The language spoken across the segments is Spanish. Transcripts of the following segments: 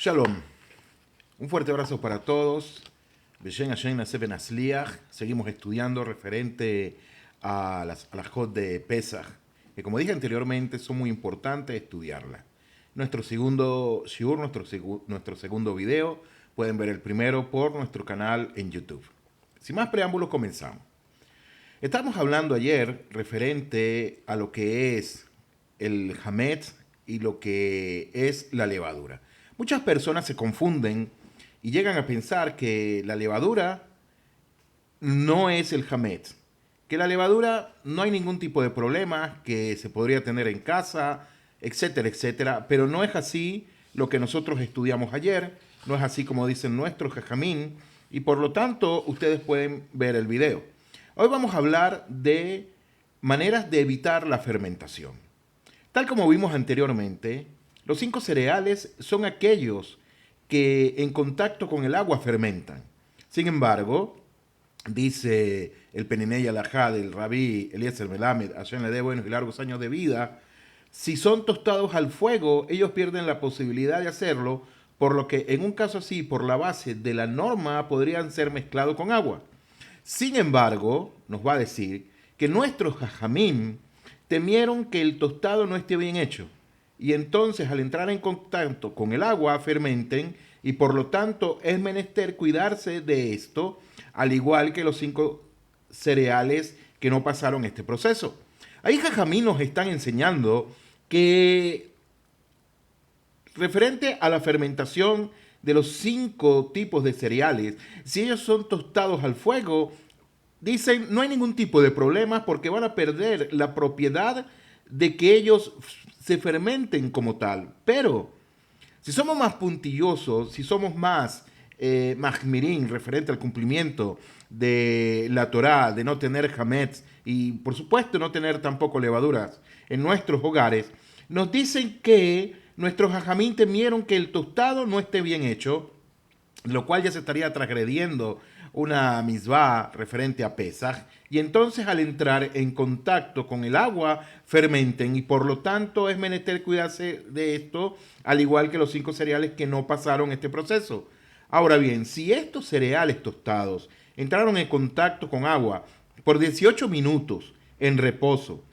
Shalom. Un fuerte abrazo para todos. Beshen Hashem Naseh Ben Asliach. Seguimos estudiando referente a las halajot de Pesach, que como dije anteriormente son muy importantes estudiarlas. Nuestro segundo shiur, nuestro segundo video, pueden ver el primero por nuestro canal en YouTube. Sin más preámbulos, comenzamos. Estábamos hablando ayer referente a lo que es el hametz y lo que es la levadura. Muchas personas se confunden y llegan a pensar que la levadura no es el hametz, que la levadura no hay ningún tipo de problema, que se podría tener en casa, etcétera, etcétera, pero no es así lo que nosotros estudiamos ayer, no es así como dicen nuestros jajamín, y por lo tanto ustedes pueden ver el video. Hoy vamos a hablar de maneras de evitar la fermentación. Tal como vimos anteriormente, los 5 cereales son aquellos que en contacto con el agua fermentan. Sin embargo, dice el Peninei Alajá del Rabí Eliezer Melamed, Hashem le dé buenos y largos años de vida, si son tostados al fuego, ellos pierden la posibilidad de hacerlo, por lo que en un caso así, por la base de la norma, podrían ser mezclados con agua. Sin embargo, nos va a decir que nuestros jajamim temieron que el tostado no esté bien hecho, y entonces al entrar en contacto con el agua fermenten, y por lo tanto es menester cuidarse de esto, al igual que los 5 cereales que no pasaron este proceso. Ahí jajamí nos están enseñando que referente a la fermentación de los 5 tipos de cereales, si ellos son tostados al fuego, dicen no hay ningún tipo de problema porque van a perder la propiedad de que ellos se fermenten como tal. Pero si somos más puntillosos, si somos más mahmirín referente al cumplimiento de la Torá, de no tener hametz y por supuesto no tener tampoco levaduras en nuestros hogares, nos dicen que nuestros jajamín temieron que el tostado no esté bien hecho, lo cual ya se estaría transgrediendo una misvá referente a Pesaj, y entonces al entrar en contacto con el agua fermenten, y por lo tanto es menester cuidarse de esto, al igual que los 5 cereales que no pasaron este proceso. Ahora bien, si estos cereales tostados entraron en contacto con agua por 18 minutos en reposo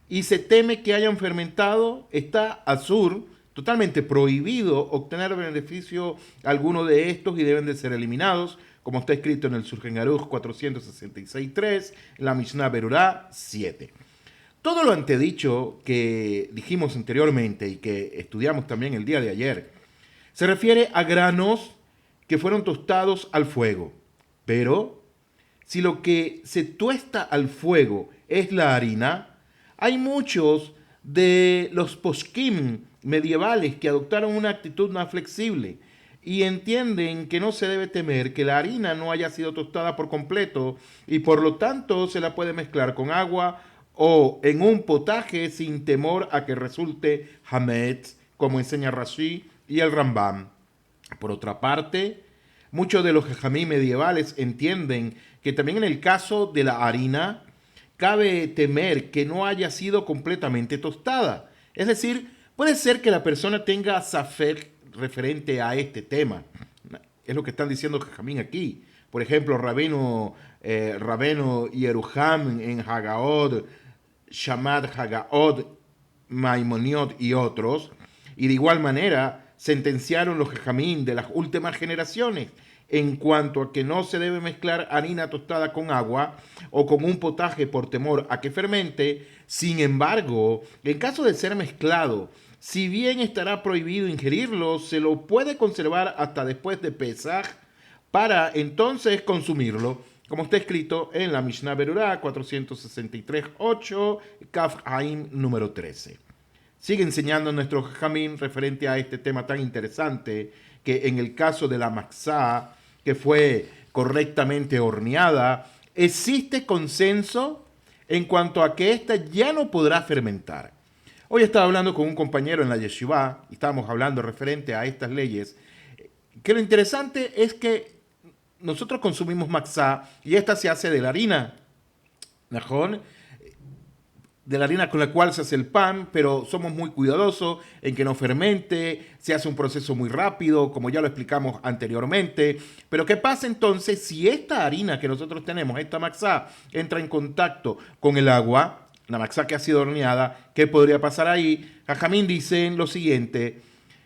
y se teme que hayan fermentado, está azur, totalmente prohibido obtener beneficio alguno de estos y deben de ser eliminados, como está escrito en el Shulchan Aruch 466.3, en la Mishnah Berurá 7. Todo lo antedicho que dijimos anteriormente y que estudiamos también el día de ayer, se refiere a granos que fueron tostados al fuego. Pero si lo que se tuesta al fuego es la harina, hay muchos de los poskim medievales que adoptaron una actitud más flexible y entienden que no se debe temer que la harina no haya sido tostada por completo y por lo tanto se la puede mezclar con agua o en un potaje sin temor a que resulte hametz, como enseña Rashi y el Rambam. Por otra parte, muchos de los jajamí medievales entienden que también en el caso de la harina cabe temer que no haya sido completamente tostada. Es decir, puede ser que la persona tenga safek referente a este tema. Es lo que están diciendo jajamín aquí. Por ejemplo, Rabeno Yeruham en Hagaod, Shamad Hagaod, Maimoniot y otros. Y de igual manera sentenciaron los jajamín de las últimas generaciones en cuanto a que no se debe mezclar harina tostada con agua o con un potaje por temor a que fermente. Sin embargo, en caso de ser mezclado, si bien estará prohibido ingerirlo, se lo puede conservar hasta después de Pesaj para entonces consumirlo, como está escrito en la Mishnah Berurá 463.8, Kaf Haim número 13. Sigue enseñando nuestro jajamín referente a este tema tan interesante que en el caso de la matzá, que fue correctamente horneada, existe consenso en cuanto a que ésta ya no podrá fermentar. Hoy estaba hablando con un compañero en la yeshiva y estábamos hablando referente a estas leyes, que lo interesante es que nosotros consumimos matzá y esta se hace de la harina, ¿najón? de la harina con la cual se hace el pan, pero somos muy cuidadosos en que no fermente, se hace un proceso muy rápido, como ya lo explicamos anteriormente. Pero ¿qué pasa entonces si esta harina que nosotros tenemos, esta matzá, entra en contacto con el agua, la matzá que ha sido horneada? ¿Qué podría pasar ahí? Jajamín dicen lo siguiente: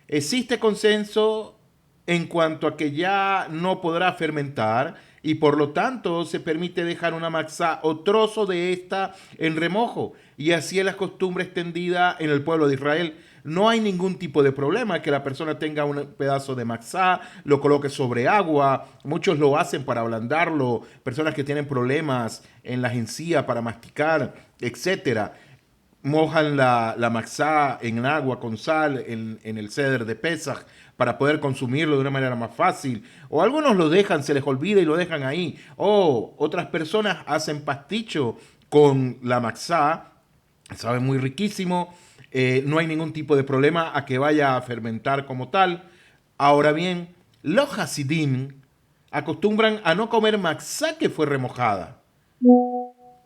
existe consenso en cuanto a que ya no podrá fermentar y por lo tanto se permite dejar una matzá o trozo de esta en remojo, y así es la costumbre extendida en el pueblo de Israel. No hay ningún tipo de problema que la persona tenga un pedazo de matzá, lo coloque sobre agua. Muchos lo hacen para ablandarlo, personas que tienen problemas en las encías para masticar, etcétera. Mojan la matzá en agua con sal en el ceder de Pesach para poder consumirlo de una manera más fácil. O algunos lo dejan, se les olvida y lo dejan ahí. O otras personas hacen pasticho con la matzá, sabe muy riquísimo. No hay ningún tipo de problema a que vaya a fermentar como tal. Ahora bien, los hasidim acostumbran a no comer matzá que fue remojada.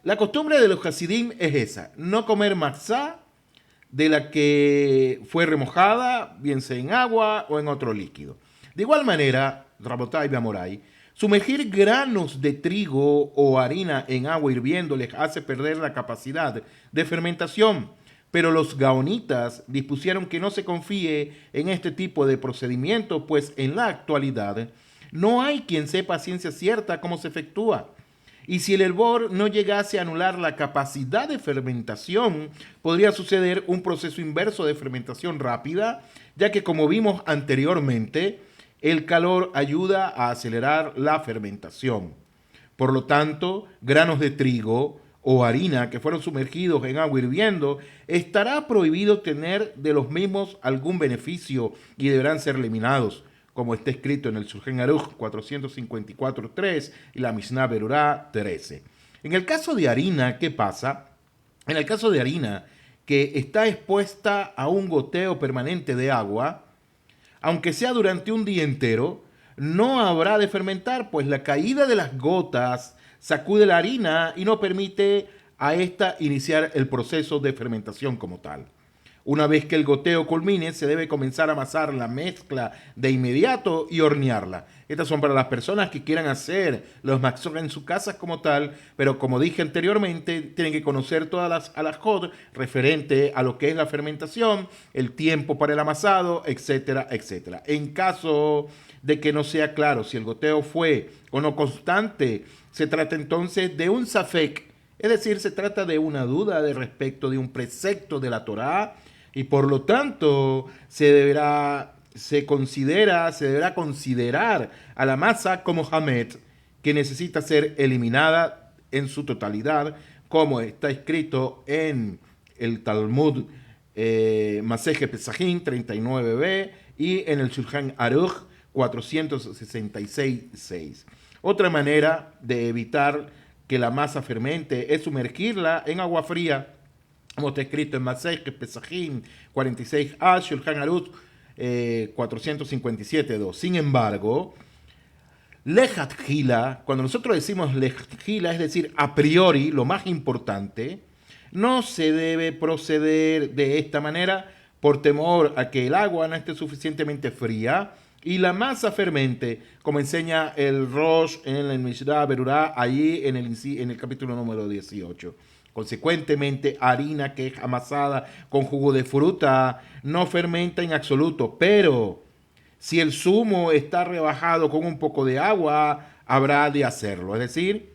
La costumbre de los hasidim es esa: no comer matzá de la que fue remojada, bien sea en agua o en otro líquido. De igual manera, Rabotai Beamorai, sumergir granos de trigo o harina en agua hirviendo les hace perder la capacidad de fermentación. Pero los gaonitas dispusieron que no se confíe en este tipo de procedimiento, pues en la actualidad no hay quien sepa a ciencia cierta cómo se efectúa. Y si el hervor no llegase a anular la capacidad de fermentación, podría suceder un proceso inverso de fermentación rápida, ya que, como vimos anteriormente, el calor ayuda a acelerar la fermentación. Por lo tanto, granos de trigo o harina que fueron sumergidos en agua hirviendo, estará prohibido tener de los mismos algún beneficio y deberán ser eliminados, como está escrito en el Shulchan Aruch 454.3 y la Mishnah Berurá 13. En el caso de harina, ¿qué pasa? En el caso de harina que está expuesta a un goteo permanente de agua, aunque sea durante un día entero, no habrá de fermentar, pues la caída de las gotas sacude la harina y no permite a esta iniciar el proceso de fermentación como tal. Una vez que el goteo culmine, se debe comenzar a amasar la mezcla de inmediato y hornearla. Estas son para las personas que quieran hacer los matzot en su casa como tal, pero como dije anteriormente, tienen que conocer todas las halajot referente a lo que es la fermentación, el tiempo para el amasado, etcétera, etcétera. En caso de que no sea claro si el goteo fue o no constante, se trata entonces de un safek, es decir, se trata de una duda de respecto de un precepto de la Torá, y por lo tanto se deberá considerar a la masa como hamet, que necesita ser eliminada en su totalidad, como está escrito en el Talmud Maseje Pesachim 39b y en el Shulchan Aruch 466.6. Otra manera de evitar que la masa fermente es sumergirla en agua fría, como está escrito en Masej Pesachim 46a, Shulchan Aruch 457.2. Sin embargo, Lechatchila, cuando nosotros decimos Lechatchila, es decir, a priori, lo más importante, no se debe proceder de esta manera por temor a que el agua no esté suficientemente fría y la masa fermente, como enseña el Rosh en el Mishnah Berurá, allí en el capítulo número 18. Consecuentemente, harina que es amasada con jugo de fruta no fermenta en absoluto, pero si el zumo está rebajado con un poco de agua, habrá de hacerlo, es decir,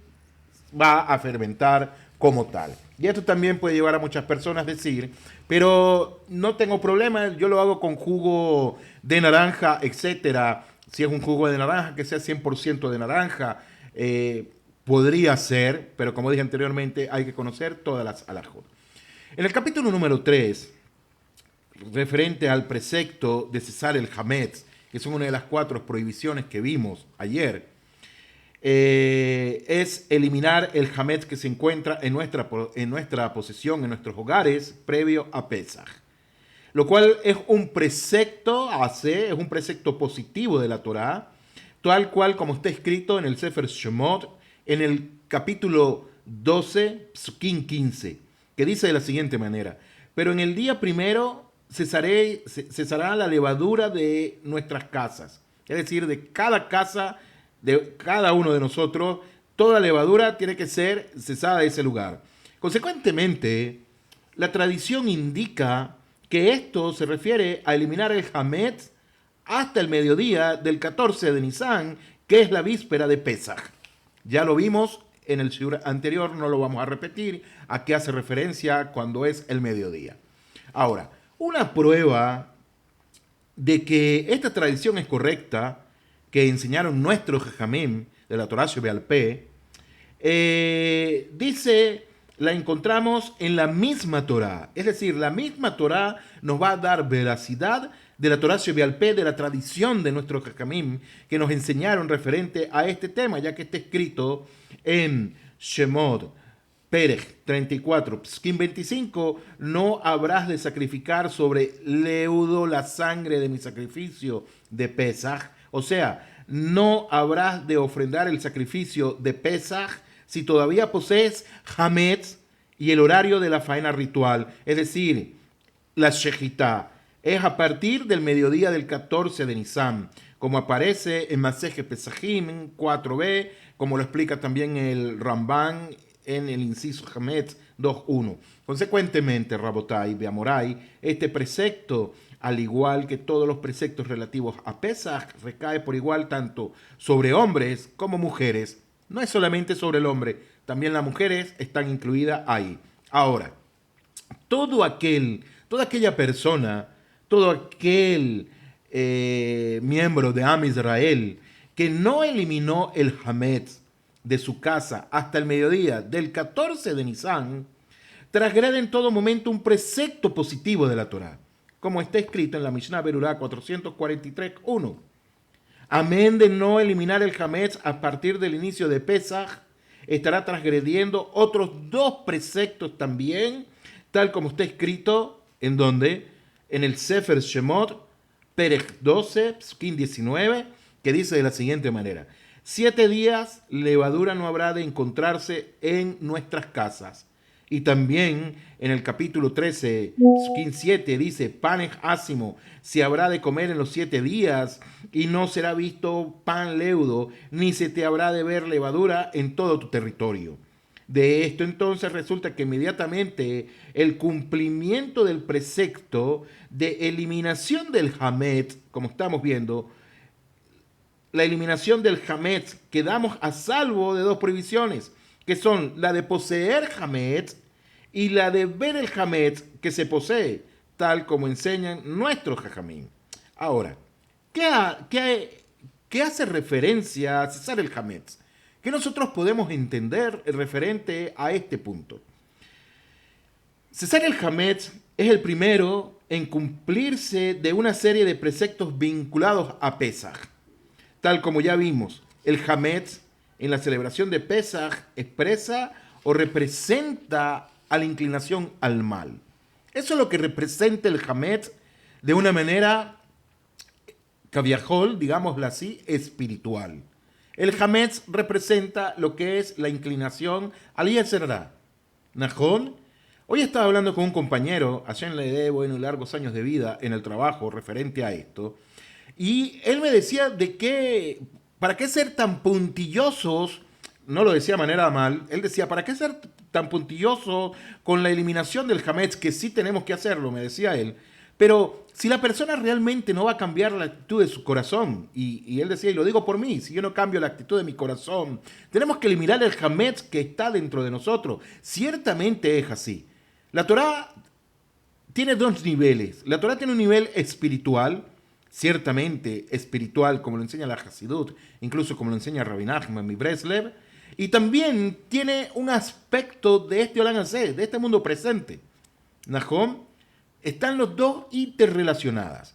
va a fermentar como tal. Y esto también puede llevar a muchas personas a decir, pero no tengo problema, yo lo hago con jugo de naranja, etcétera. Si es un jugo de naranja, que sea 100% de naranja, podría ser, pero como dije anteriormente, hay que conocer todas las halajot. En el capítulo número 3, referente al precepto de cesar el hametz, que son una de las 4 prohibiciones que vimos ayer, es eliminar el hametz que se encuentra en nuestra posesión, en nuestros hogares, previo a Pesach. Lo cual es un precepto, es un precepto positivo de la Torá, tal cual como está escrito en el Sefer Shemot, en el capítulo 12, Psukim 15, que que dice de la siguiente manera: pero en el día primero cesará la levadura de nuestras casas, es decir, de cada casa, de cada uno de nosotros, toda levadura tiene que ser cesada de ese lugar. Consecuentemente, la tradición indica que esto se refiere a eliminar el Hametz hasta el mediodía del 14 de Nisan, que es la víspera de Pesaj. Ya lo vimos en el shiur anterior, no lo vamos a repetir, a qué hace referencia cuando es el mediodía. Ahora, una prueba de que esta tradición es correcta, que enseñaron nuestros jajamim de la Torah Shebe'al Peh, la encontramos en la misma Torah. Es decir, la misma Torah nos va a dar veracidad de la Torah Shebe'al Peh, de la tradición de nuestros jajamim que nos enseñaron referente a este tema, ya que está escrito en Shemot, Perej 34, Pskim 25, no habrás de sacrificar sobre leudo la sangre de mi sacrificio de Pesaj. O sea, no habrás de ofrendar el sacrificio de Pesaj si todavía posees Hametz y el horario de la faena ritual, es decir, la Shejitá. Es a partir del mediodía del 14 de Nisan, como aparece en Maseje Pesajim 4b, como lo explica también el Ramban en el inciso Hametz 2.1. Consecuentemente, Rabotai, Beamorai, este precepto, al igual que todos los preceptos relativos a Pesaj, recae por igual tanto sobre hombres como mujeres. No es solamente sobre el hombre, también las mujeres están incluidas ahí. Ahora, toda aquella persona, todo aquel miembro de Am Israel que no eliminó el Hametz de su casa hasta el mediodía del 14 de Nisan, transgrede en todo momento un precepto positivo de la Torá, como está escrito en la Mishnah Berurá 443.1. Amén de no eliminar el Hametz a partir del inicio de Pesaj, estará transgrediendo otros dos preceptos también, tal como está escrito en donde, en el Sefer Shemot, Perej 12, Pskim 19, que dice de la siguiente manera: 7 días levadura no habrá de encontrarse en nuestras casas. Y también en el capítulo 13, Pskim 7, dice: panes ácimo se habrá de comer en los 7 días, y no será visto pan leudo, ni se te habrá de ver levadura en todo tu territorio. De esto entonces resulta que inmediatamente el cumplimiento del precepto de eliminación del Hametz, como estamos viendo, la eliminación del Hametz, quedamos a salvo de dos prohibiciones, que son la de poseer Hametz y la de ver el Hametz que se posee, tal como enseñan nuestros jajamín. Ahora, ¿qué hace referencia a cesar el Hametz? ¿Qué nosotros podemos entender referente a este punto? Cesar el Hametz es el primero en cumplirse de una serie de preceptos vinculados a Pesaj. Tal como ya vimos, el Hametz en la celebración de Pesaj expresa o representa a la inclinación al mal. Eso es lo que representa el Hametz de una manera, caviajol, digámoslo así, espiritual. El Hametz representa lo que es la inclinación al Yetzer Hara. ¿Najón? Hoy estaba hablando con un compañero, Hashem le dé buenos largos años de vida en el trabajo referente a esto, y él me decía ¿para qué ser tan puntillosos? No lo decía de manera mal, él decía, ¿para qué ser tan puntilloso con la eliminación del Hametz? Que sí tenemos que hacerlo, me decía él, pero si la persona realmente no va a cambiar la actitud de su corazón, y él decía, y lo digo por mí, si yo no cambio la actitud de mi corazón, tenemos que eliminar el Hametz que está dentro de nosotros. Ciertamente es así. La Torá tiene dos niveles. La Torá tiene un nivel espiritual, ciertamente espiritual, como lo enseña la Hasidut, incluso como lo enseña Rabbi Nachman mi Breslev, y también tiene un aspecto de este Olam Hazé, de este mundo presente. Nahom, están los dos interrelacionadas.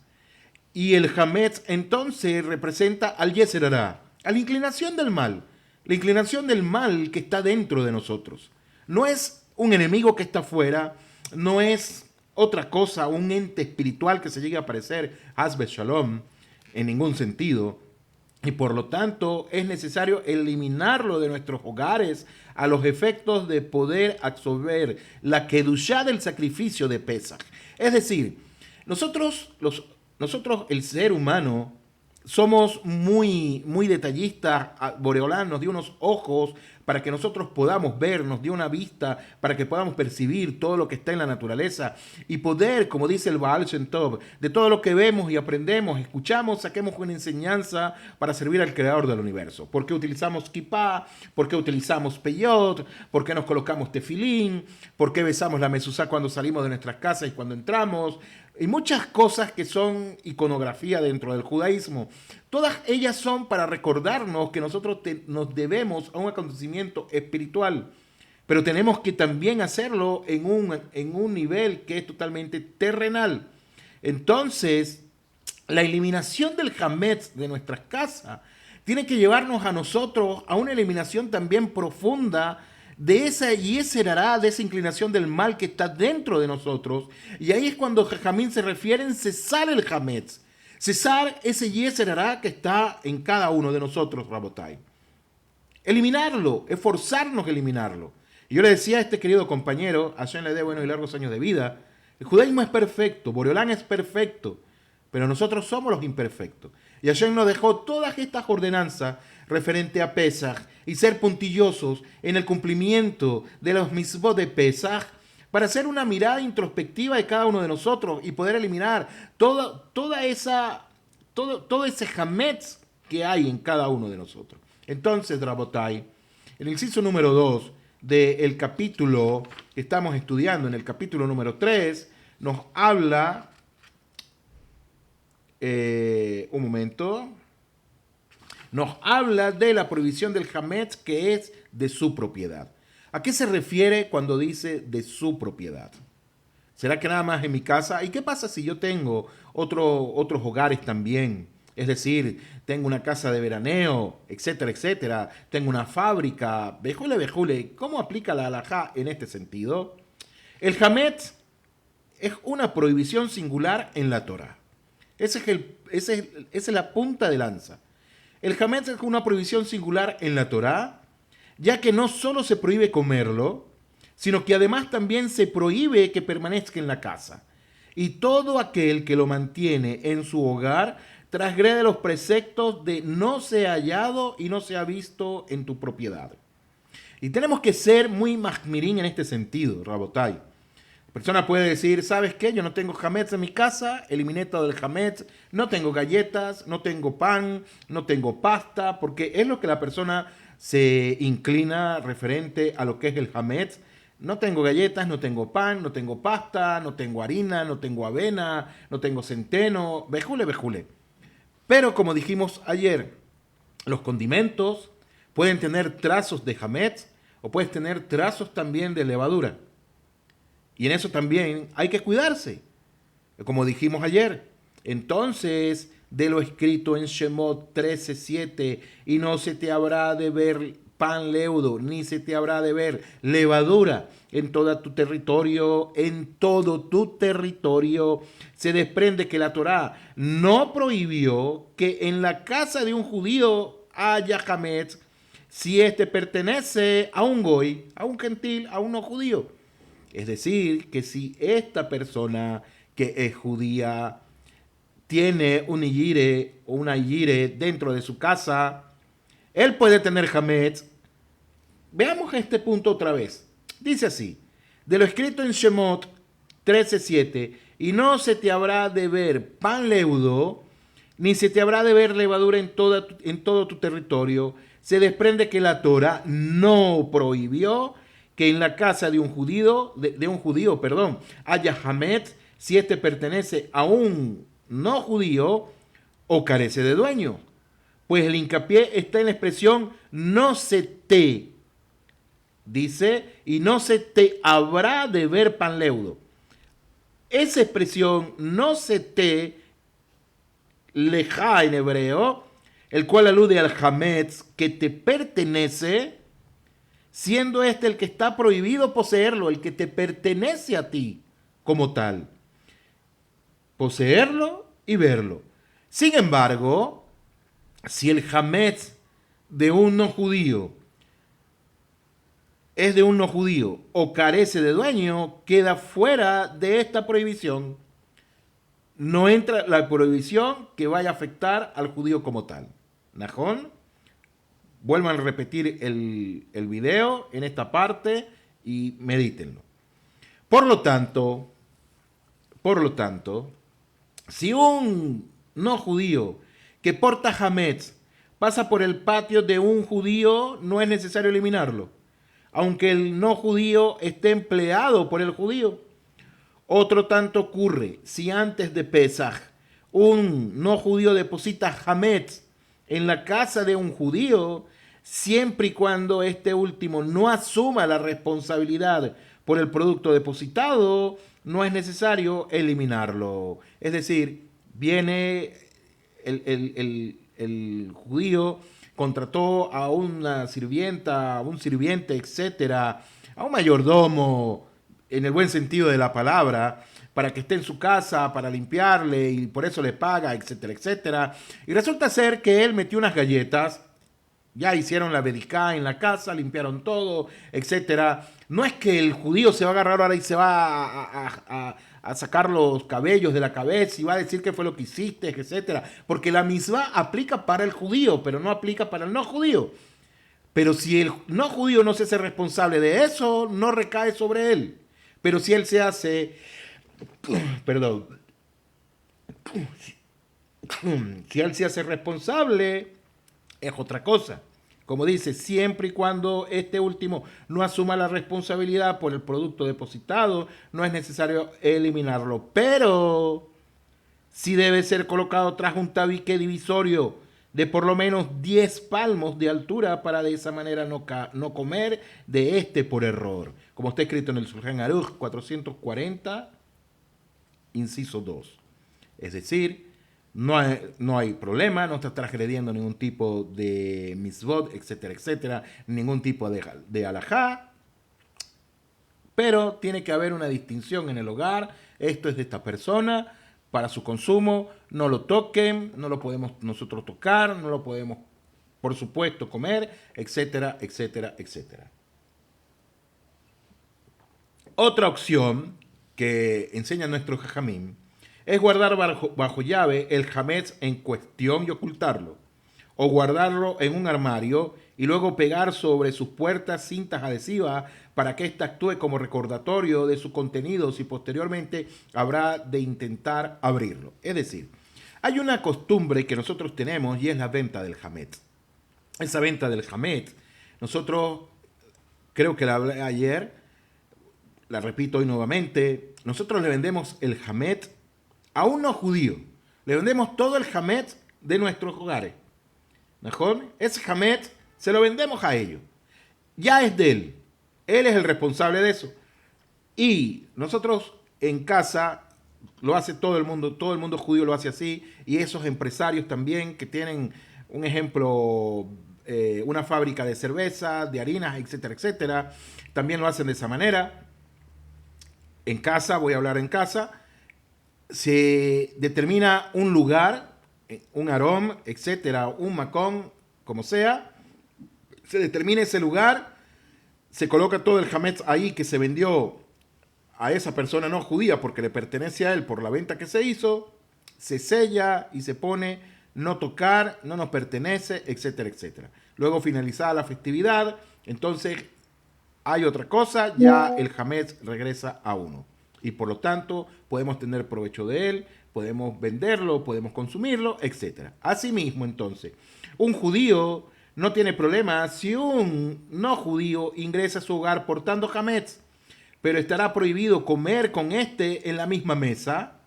Y el Hametz entonces representa al Yetzer Hara, a la inclinación del mal, la inclinación del mal que está dentro de nosotros. No es un enemigo que está afuera, no es otra cosa, un ente espiritual que se llegue a aparecer, Hasbe Shalom, en ningún sentido, Y por lo tanto es necesario eliminarlo de nuestros hogares a los efectos de poder absorber la kedushá del sacrificio de Pesaj. Es decir, nosotros el ser humano, somos muy detallistas. Boreolán nos dio unos ojos para que nosotros podamos ver, nos dio una vista para que podamos percibir todo lo que está en la naturaleza y poder, como dice el Baal Shem Tov, de todo lo que vemos y aprendemos, escuchamos, saquemos una enseñanza para servir al creador del universo. ¿Por qué utilizamos kippah? ¿Por qué utilizamos peyot? ¿Por qué nos colocamos tefilín? ¿Por qué besamos la mezuzá cuando salimos de nuestras casas y cuando entramos? Y muchas cosas que son iconografía dentro del judaísmo. Todas ellas son para recordarnos que nosotros nos debemos a un acontecimiento espiritual, pero tenemos que también hacerlo en un nivel que es totalmente terrenal. Entonces, la eliminación del hametz de nuestras casas tiene que llevarnos a nosotros a una eliminación también profunda de esa yetzer hará, de esa inclinación del mal que está dentro de nosotros. Y ahí es cuando Jajamín se refiere en cesar el hametz, cesar ese yetzer hará que está en cada uno de nosotros, Rabotai. Eliminarlo, esforzarnos a eliminarlo. Y yo le decía a este querido compañero, a Hashem le dé buenos y largos años de vida, el judaísmo es perfecto, Boreolán es perfecto, pero nosotros somos los imperfectos. Y Hashem nos dejó todas estas ordenanzas referente a Pesaj y ser puntillosos en el cumplimiento de los mitzvot de Pesaj para hacer una mirada introspectiva de cada uno de nosotros y poder eliminar todo ese hametz que hay en cada uno de nosotros. Entonces, Rabotai, en el inciso número 2 del capítulo que estamos estudiando, en el capítulo número 3, nos habla... un momento. Nos habla de la prohibición del hametz que es de su propiedad. ¿A qué se refiere cuando dice de su propiedad? ¿Será que nada más en mi casa? ¿Y qué pasa si yo tengo otros hogares también? Es decir, tengo una casa de veraneo, etcétera, etcétera. Tengo una fábrica, bejule. ¿Cómo aplica la halajá en este sentido? El hametz es una prohibición singular en la Torá. Esa es la punta de lanza. El hametz es una prohibición singular en la Torá, ya que no solo se prohíbe comerlo, sino que además también se prohíbe que permanezca en la casa. Y todo aquel que lo mantiene en su hogar transgrede los preceptos de no sea hallado y no sea visto en tu propiedad. Y tenemos que ser muy mahmirín en este sentido, Rabotai. La persona puede decir, ¿sabes qué? Yo no tengo hametz en mi casa, eliminé todo el hametz, no tengo galletas, no tengo pan, no tengo pasta, porque es lo que la persona se inclina referente a lo que es el hametz. No tengo galletas, no tengo pan, no tengo pasta, no tengo harina, no tengo avena, no tengo centeno, bejule. Pero como dijimos ayer, los condimentos pueden tener trazos de hametz o pueden tener trazos también de levadura. Y en eso también hay que cuidarse, como dijimos ayer. Entonces, de lo escrito en Shemot 13:7, y no se te habrá de ver pan leudo, ni se te habrá de ver levadura en todo tu territorio, se desprende que la Torá no prohibió que en la casa de un judío haya hametz si éste pertenece a un goy, a un gentil, a un no judío. Es decir, que si esta persona que es judía tiene un yire o una yire dentro de su casa, él puede tener hametz. Veamos este punto otra vez. Dice así, de lo escrito en Shemot 13:7, y no se te habrá de ver pan leudo, ni se te habrá de ver levadura en todo tu territorio, se desprende que la Torá no prohibió que en la casa de un judío, haya hametz si éste pertenece a un no judío o carece de dueño. Pues el hincapié está en la expresión no se te, dice, y no se te habrá de ver pan leudo. Esa expresión no se te, lejá en hebreo, el cual alude al hametz que te pertenece, siendo este el que está prohibido poseerlo, el que te pertenece a ti como tal. Poseerlo y verlo. Sin embargo, si el hametz de un no judío es de un no judío o carece de dueño, queda fuera de esta prohibición. No entra la prohibición que vaya a afectar al judío como tal. Najón, vuelvan a repetir el video en esta parte y medítenlo. Por lo tanto, si un no judío que porta hametz pasa por el patio de un judío, no es necesario eliminarlo, aunque el no judío esté empleado por el judío. Otro tanto ocurre si antes de Pesaj un no judío deposita hametz en la casa de un judío, siempre y cuando este último no asuma la responsabilidad por el producto depositado, no es necesario eliminarlo. Es decir, viene el judío, contrató a una sirvienta, a un sirviente, etcétera, a un mayordomo, en el buen sentido de la palabra, para que esté en su casa, para limpiarle y por eso le paga, etcétera, etcétera. Y resulta ser que él metió unas galletas, ya hicieron la bedicá en la casa, limpiaron todo, etcétera. No es que el judío se va a agarrar ahora y se va a sacar los cabellos de la cabeza y va a decir qué fue lo que hiciste, etcétera. Porque la misma aplica para el judío, pero no aplica para el no judío. Pero si el no judío no se hace responsable de eso, no recae sobre él. Pero si él se hace, perdón, si él se hace responsable, es otra cosa. Como dice, siempre y cuando este último no asuma la responsabilidad por el producto depositado, no es necesario eliminarlo. Pero sí debe ser colocado tras un tabique divisorio de por lo menos 10 palmos de altura para de esa manera no comer de este por error. Como está escrito en el Shulchan Aruch 440, inciso 2. Es decir, no hay problema, no está transgrediendo ningún tipo de mitzvot, etcétera, etcétera, ningún tipo de halajá, pero tiene que haber una distinción en el hogar. Esto es de esta persona, para su consumo, no lo toquen, no lo podemos nosotros tocar, no lo podemos, por supuesto, comer, etcétera, etcétera, etcétera. Otra opción que enseña nuestro jajamim es guardar bajo llave el hametz en cuestión y ocultarlo, o guardarlo en un armario y luego pegar sobre sus puertas cintas adhesivas para que ésta actúe como recordatorio de sus contenidos y posteriormente habrá de intentar abrirlo. Es decir, hay una costumbre que nosotros tenemos y es la venta del hametz. Esa venta del hametz, nosotros, creo que la hablé ayer, la repito hoy nuevamente, nosotros le vendemos el hametz a un no judío. Le vendemos todo el hametz de nuestros hogares. ¿Mejor? Ese hametz se lo vendemos a ellos. Ya es de él. Él es el responsable de eso. Y nosotros en casa lo hace todo el mundo judío lo hace así. Y esos empresarios también que tienen, un ejemplo, una fábrica de cerveza, de harinas, etcétera, etcétera, también lo hacen de esa manera. En casa, voy a hablar en casa, se determina un lugar, un arom, etcétera, un macón, como sea, se determina ese lugar, se coloca todo el hametz ahí que se vendió a esa persona no judía porque le pertenece a él por la venta que se hizo, se sella y se pone no tocar, no nos pertenece, etcétera, etcétera. Luego finalizada la festividad, entonces hay otra cosa, ya el hametz regresa a uno. Y por lo tanto, podemos tener provecho de él, podemos venderlo, podemos consumirlo, etc. Asimismo, entonces, un judío no tiene problema si un no judío ingresa a su hogar portando hametz, pero estará prohibido comer con este en la misma mesa.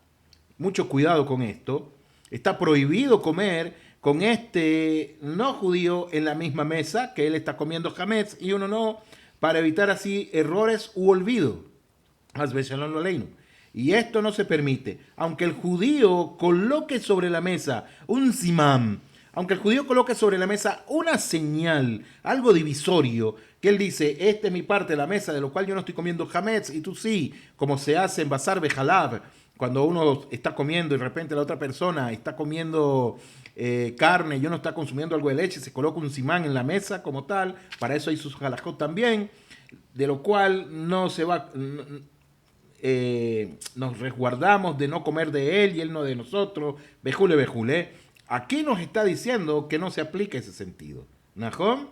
Mucho cuidado con esto. Está prohibido comer con este no judío en la misma mesa, que él está comiendo hametz y uno no, para evitar así errores u olvido. Y esto no se permite. Aunque el judío coloque sobre la mesa un simam, aunque el judío coloque sobre la mesa una señal, algo divisorio, que él dice, esta es mi parte de la mesa, de lo cual yo no estoy comiendo hametz, y tú sí, como se hace en Bazar Bejalab, cuando uno está comiendo y de repente la otra persona está comiendo carne y uno está consumiendo algo de leche, se coloca un simán en la mesa como tal, para eso hay sus halajot también, de lo cual no se va, nos resguardamos de no comer de él y él no de nosotros, bejule, bejule. Aquí nos está diciendo que no se aplica ese sentido. ¿Najón?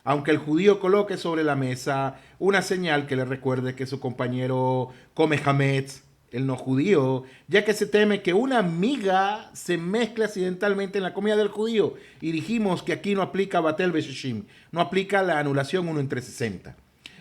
Aunque el judío coloque sobre la mesa una señal que le recuerde que su compañero come hametz, el no judío, ya que se teme que una miga se mezcle accidentalmente en la comida del judío. Y dijimos que aquí no aplica Batel Beshishim, no aplica la anulación 1 entre 60.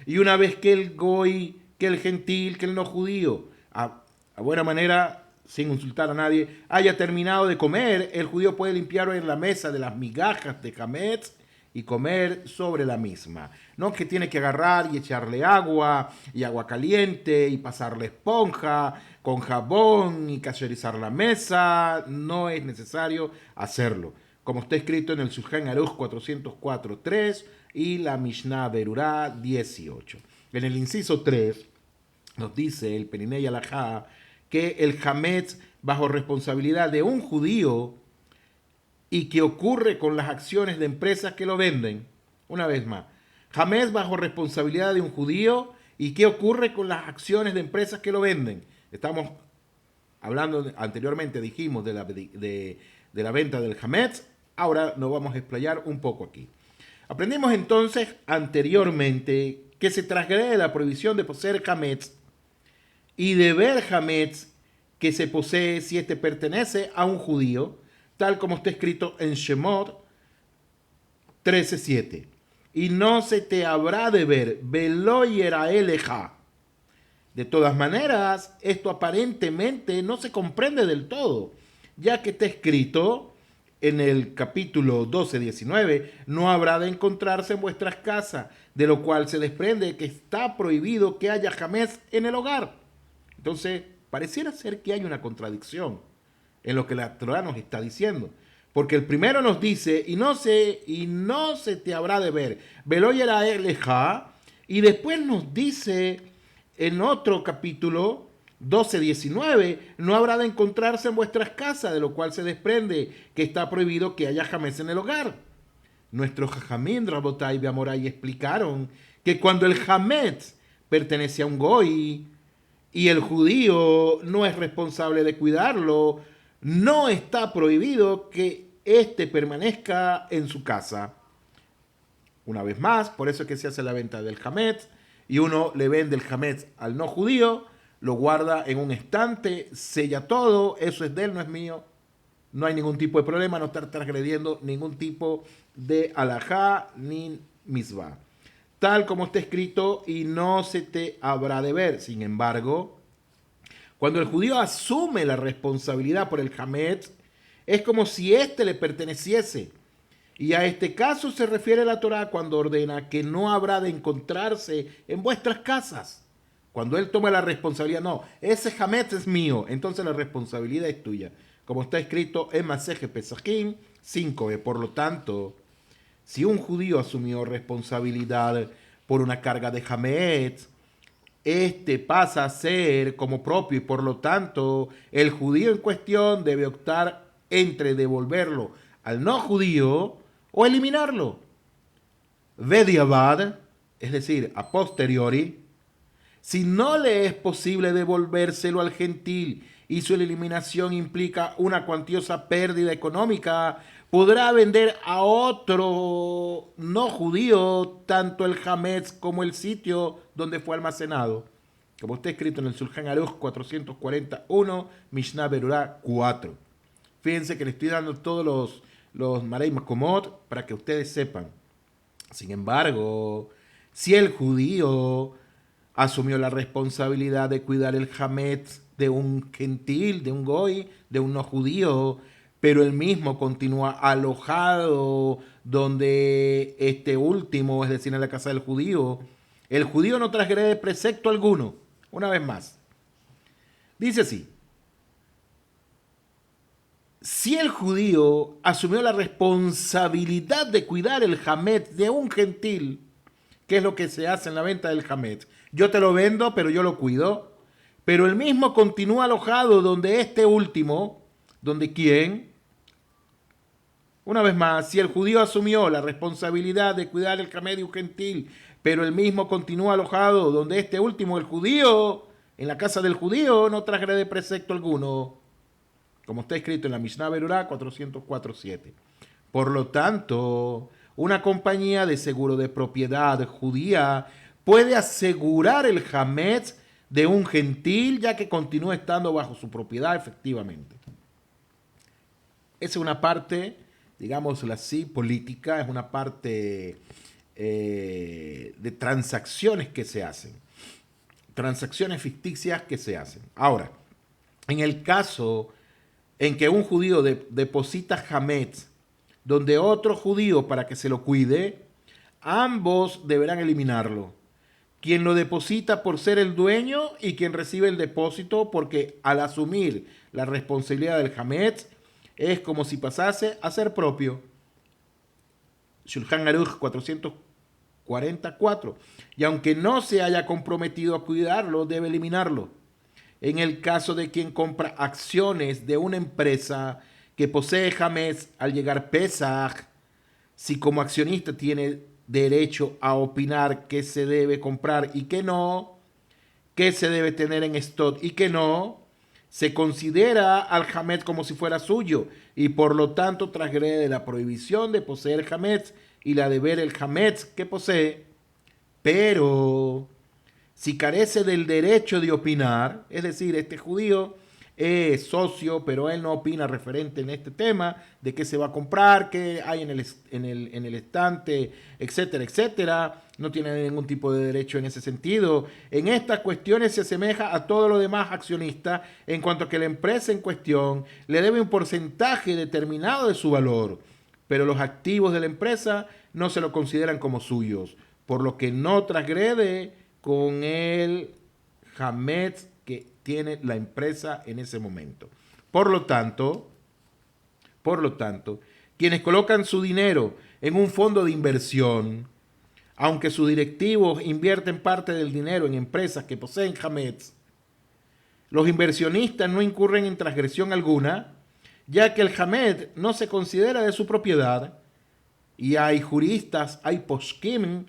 Y una vez que el goy, que el gentil, que el no judío, a buena manera, sin insultar a nadie, haya terminado de comer, el judío puede limpiar en la mesa de las migajas de hametz y comer sobre la misma. No que tiene que agarrar y echarle agua y agua caliente y pasarle esponja con jabón y cacherizar la mesa. No es necesario hacerlo. Como está escrito en el Shulchan Aruch 404.3 y la Mishnah Berurá 18. En el inciso 3 nos dice el Perinei Alajá que el hametz bajo responsabilidad de un judío y que ocurre con las acciones de empresas que lo venden. Una vez más, hametz bajo responsabilidad de un judío y qué ocurre con las acciones de empresas que lo venden. Estamos hablando, anteriormente dijimos de la venta del hametz, ahora nos vamos a explayar un poco aquí. Aprendimos entonces anteriormente que se transgrede la prohibición de poseer hametz y de ver hametz que se posee si éste pertenece a un judío, tal como está escrito en Shemot 13:7. Y no se te habrá de ver, velo yeraeleja. De todas maneras, esto aparentemente no se comprende del todo, ya que está escrito en el capítulo 12:19, no habrá de encontrarse en vuestras casas, de lo cual se desprende que está prohibido que haya hametz en el hogar. Entonces, pareciera ser que hay una contradicción en lo que la Torah nos está diciendo. Porque el primero nos dice, y no se te habrá de ver, velo yeraeleja, y después nos dice en otro capítulo 12:19, no habrá de encontrarse en vuestras casas, de lo cual se desprende que está prohibido que haya hametz en el hogar. Nuestros jajamín, Rabotai y Beamorai explicaron que cuando el hametz pertenece a un goy y el judío no es responsable de cuidarlo, no está prohibido que éste permanezca en su casa. Una vez más, por eso es que se hace la venta del hametz y uno le vende el hametz al no judío, lo guarda en un estante, sella todo, eso es de él, no es mío. No hay ningún tipo de problema, no estar transgrediendo ningún tipo de alajá ni misbah. Tal como está escrito, y no se te habrá de ver. Sin embargo, cuando el judío asume la responsabilidad por el hametz, es como si éste le perteneciese. Y a este caso se refiere la Torá cuando ordena que no habrá de encontrarse en vuestras casas. Cuando él toma la responsabilidad, no, ese hametz es mío, entonces la responsabilidad es tuya. Como está escrito en Maseje Pesachim 5. Por lo tanto, si un judío asumió responsabilidad por una carga de hametz, este pasa a ser como propio y por lo tanto el judío en cuestión debe optar entre devolverlo al no judío o eliminarlo. Bediavad, es decir, a posteriori, si no le es posible devolvérselo al gentil y su eliminación implica una cuantiosa pérdida económica, podrá vender a otro no judío tanto el hametz como el sitio donde fue almacenado. Como está escrito en el Shulchan Aruch 441, Mishnah Berurá 4. Fíjense que le estoy dando todos los Marei Makomot para que ustedes sepan. Sin embargo, si el judío asumió la responsabilidad de cuidar el hametz de un gentil, de un goy, de un no judío, pero él mismo continúa alojado donde este último, es decir, en la casa del judío, el judío no transgrede precepto alguno. Una vez más, dice así: si el judío asumió la responsabilidad de cuidar el hametz de un gentil, ¿qué es lo que se hace en la venta del hametz? Yo te lo vendo, pero yo lo cuido. pero el mismo continúa alojado donde este último, donde quién. Una vez más, si el judío asumió la responsabilidad de cuidar el camello de un gentil, pero el mismo continúa alojado donde este último, el judío, en la casa del judío, no transgrede precepto alguno, como está escrito en la Mishnah Berurá 404.7. Por lo tanto, una compañía de seguro de propiedad judía puede asegurar el hametz de un gentil ya que continúa estando bajo su propiedad efectivamente. Esa es una parte, digámoslo así, política, es una parte de transacciones que se hacen, transacciones ficticias que se hacen. Ahora, en el caso en que un judío deposita hametz donde otro judío para que se lo cuide, ambos deberán eliminarlo. Quien lo deposita por ser el dueño y quien recibe el depósito porque al asumir la responsabilidad del hametz es como si pasase a ser propio. Shulchan Aruch 444. Y aunque no se haya comprometido a cuidarlo, debe eliminarlo. En el caso de quien compra acciones de una empresa que posee hametz al llegar Pesach, si como accionista tiene derecho a opinar qué se debe comprar y qué no, qué se debe tener en stock y qué no, se considera al hametz como si fuera suyo y por lo tanto transgrede la prohibición de poseer hametz y la de ver el hametz que posee. Pero si carece del derecho de opinar, es decir, este judío es socio, pero él no opina referente en este tema de qué se va a comprar, qué hay en el estante, etcétera, etcétera. No tiene ningún tipo de derecho en ese sentido. En estas cuestiones se asemeja a todo lo demás accionista en cuanto a que la empresa en cuestión le debe un porcentaje determinado de su valor, pero los activos de la empresa no se lo consideran como suyos, por lo que no transgrede con el hametz que tiene la empresa en ese momento. Por lo tanto, quienes colocan su dinero en un fondo de inversión, aunque sus directivos invierten parte del dinero en empresas que poseen hametz, los inversionistas no incurren en transgresión alguna, ya que el hametz no se considera de su propiedad, y hay juristas, hay poskim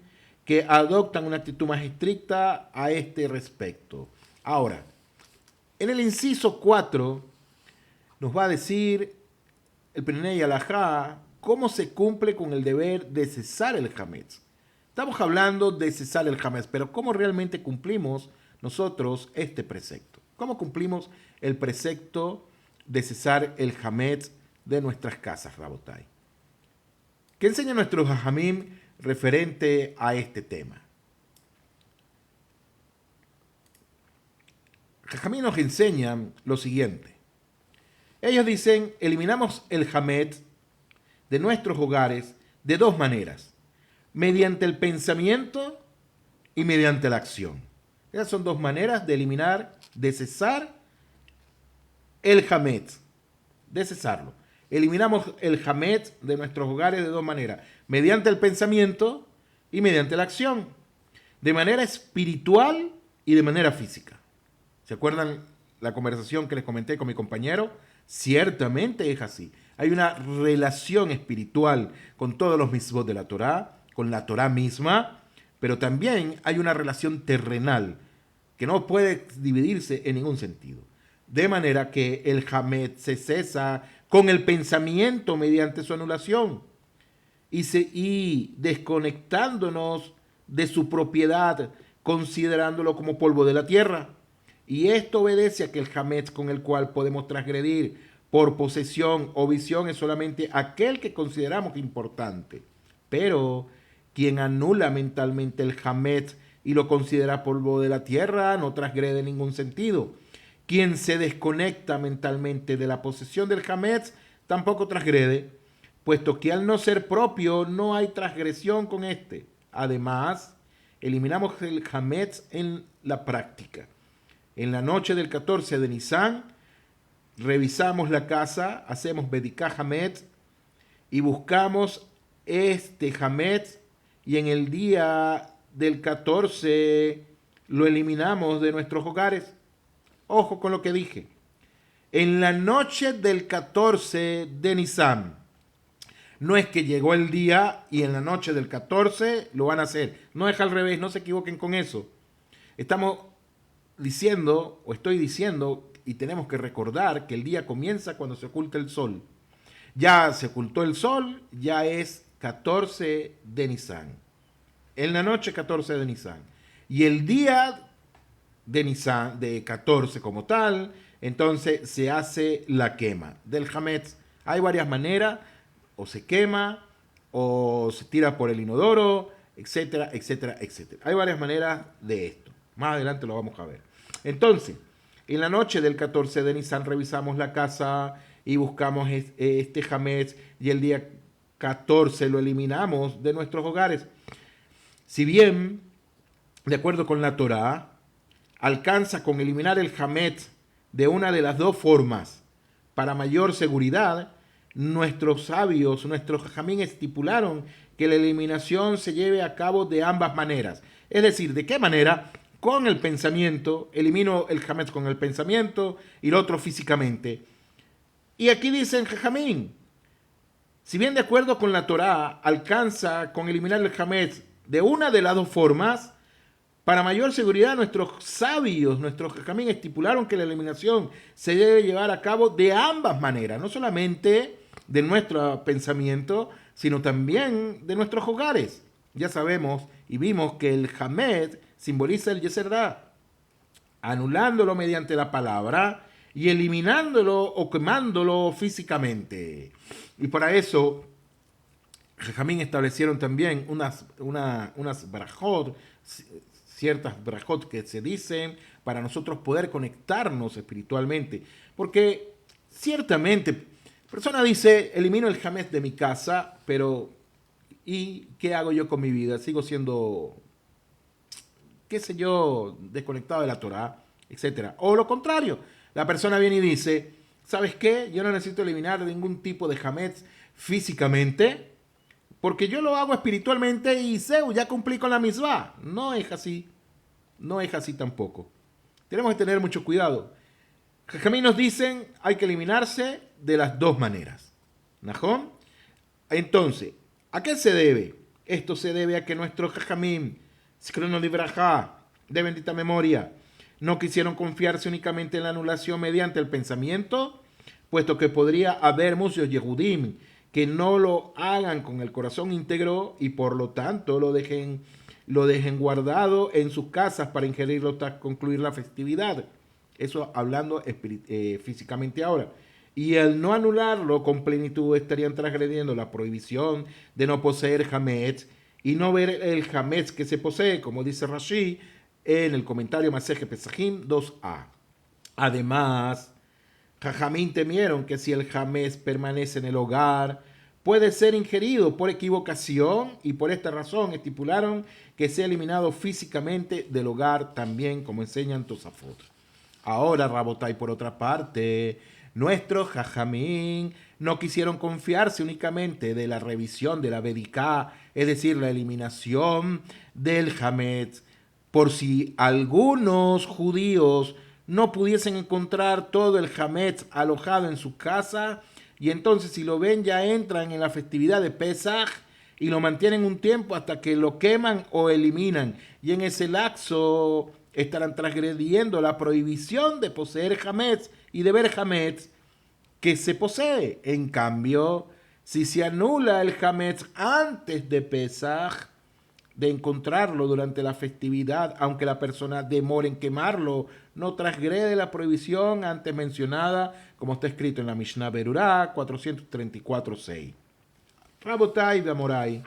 que adoptan una actitud más estricta a este respecto. Ahora, en el inciso 4 nos va a decir el Pnei Halajá cómo se cumple con el deber de cesar el hametz. Estamos hablando de cesar el hametz, pero ¿cómo realmente cumplimos nosotros este precepto? ¿Cómo cumplimos el precepto de cesar el hametz de nuestras casas, Rabotai? ¿Qué enseña nuestro Jajamim referente a este tema? Jajamim nos enseñan lo siguiente. Ellos dicen, eliminamos el hametz de nuestros hogares de dos maneras, mediante el pensamiento y mediante la acción. Esas son dos maneras de eliminar, de cesar el hametz, de cesarlo. Eliminamos el hametz de nuestros hogares de dos maneras, mediante el pensamiento y mediante la acción, de manera espiritual y de manera física. ¿Se acuerdan la conversación que les comenté con mi compañero? Ciertamente es así. Hay una relación espiritual con todos los mitzvot de la Torá, con la Torá misma, pero también hay una relación terrenal que no puede dividirse en ningún sentido. De manera que el hametz se cesa con el pensamiento mediante su anulación y desconectándonos de su propiedad, considerándolo como polvo de la tierra. Y esto obedece a que el hametz con el cual podemos transgredir por posesión o visión es solamente aquel que consideramos importante. Pero quien anula mentalmente el hametz y lo considera polvo de la tierra no transgrede en ningún sentido. Quien se desconecta mentalmente de la posesión del hametz tampoco transgrede, puesto que al no ser propio no hay transgresión con este. Además, eliminamos el hametz en la práctica. En la noche del 14 de Nisan, revisamos la casa, hacemos Bedikah Hametz y buscamos este hametz y en el día del 14 lo eliminamos de nuestros hogares. Ojo con lo que dije. En la noche del 14 de Nisan. No es que llegó el día y en la noche del 14 lo van a hacer. No es al revés, no se equivoquen con eso. Estamos diciendo, o estoy diciendo, y tenemos que recordar que el día comienza cuando se oculta el sol. Ya se ocultó el sol, ya es 14 de Nisan. En la noche 14 de Nisan. Y el día de Nisan, de 14 como tal, entonces se hace la quema del Hametz. Hay varias maneras, o se quema, o se tira por el inodoro, etcétera, etcétera, etcétera. Hay varias maneras de esto. Más adelante lo vamos a ver. Entonces, en la noche del 14 de Nisan revisamos la casa y buscamos este Hametz y el día 14 lo eliminamos de nuestros hogares. Si bien, de acuerdo con la Torá, alcanza con eliminar el Hametz de una de las dos formas para mayor seguridad, nuestros sabios, nuestros jajamín estipularon que la eliminación se lleve a cabo de ambas maneras. Es decir, ¿de qué manera? Con el pensamiento, elimino el Hametz con el pensamiento y el otro físicamente. Y aquí dicen jajamín, si bien de acuerdo con la Torá alcanza con eliminar el Hametz de una de las dos formas, para mayor seguridad, nuestros sabios, nuestros jajamín estipularon que la eliminación se debe llevar a cabo de ambas maneras, no solamente de nuestro pensamiento, sino también de nuestros hogares. Ya sabemos y vimos que el Hametz simboliza el Yeserá, anulándolo mediante la palabra y eliminándolo o quemándolo físicamente. Y para eso, Jajamín establecieron también unas brajot, ciertas brajot que se dicen para nosotros poder conectarnos espiritualmente. Porque ciertamente, persona dice, elimino el Hametz de mi casa, pero ¿y qué hago yo con mi vida? Sigo siendo, qué sé yo, desconectado de la Torah, etcétera. O lo contrario, la persona viene y dice, ¿sabes qué? Yo no necesito eliminar ningún tipo de Hametz físicamente, porque yo lo hago espiritualmente y ya cumplí con la misma. No es así. No es así tampoco. Tenemos que tener mucho cuidado. Jajamín nos dicen, hay que eliminarse de las dos maneras. ¿Najón? Entonces, ¿a qué se debe? Esto se debe a que nuestros jajamín, Zichrono Libraja, de bendita memoria, no quisieron confiarse únicamente en la anulación mediante el pensamiento, puesto que podría haber muchos Yehudim que no lo hagan con el corazón íntegro y por lo tanto lo dejen guardado en sus casas para ingerirlo tras concluir la festividad. Eso hablando físicamente ahora. Y al no anularlo con plenitud estarían transgrediendo la prohibición de no poseer Hametz y no ver el Hametz que se posee, como dice Rashi en el comentario Maseje Pesajim 2a. Además, Jajamín temieron que si el Hametz permanece en el hogar, puede ser ingerido por equivocación y por esta razón estipularon que sea eliminado físicamente del hogar también, como enseñan Tosafot. Ahora, Rabotai, por otra parte, nuestros Jajamín no quisieron confiarse únicamente de la revisión de la Bediká, es decir, la eliminación del Hametz, por si algunos judíos no pudiesen encontrar todo el Hametz alojado en su casa, y entonces si lo ven ya entran en la festividad de Pesaj y lo mantienen un tiempo hasta que lo queman o eliminan, y en ese lapso estarán transgrediendo la prohibición de poseer Hametz y de ver Hametz que se posee. En cambio, si se anula el Hametz antes de Pesaj, de encontrarlo durante la festividad, aunque la persona demore en quemarlo, no transgrede la prohibición antes mencionada, como está escrito en la Mishnah Berurá 434.6. Rabotai de Amorai.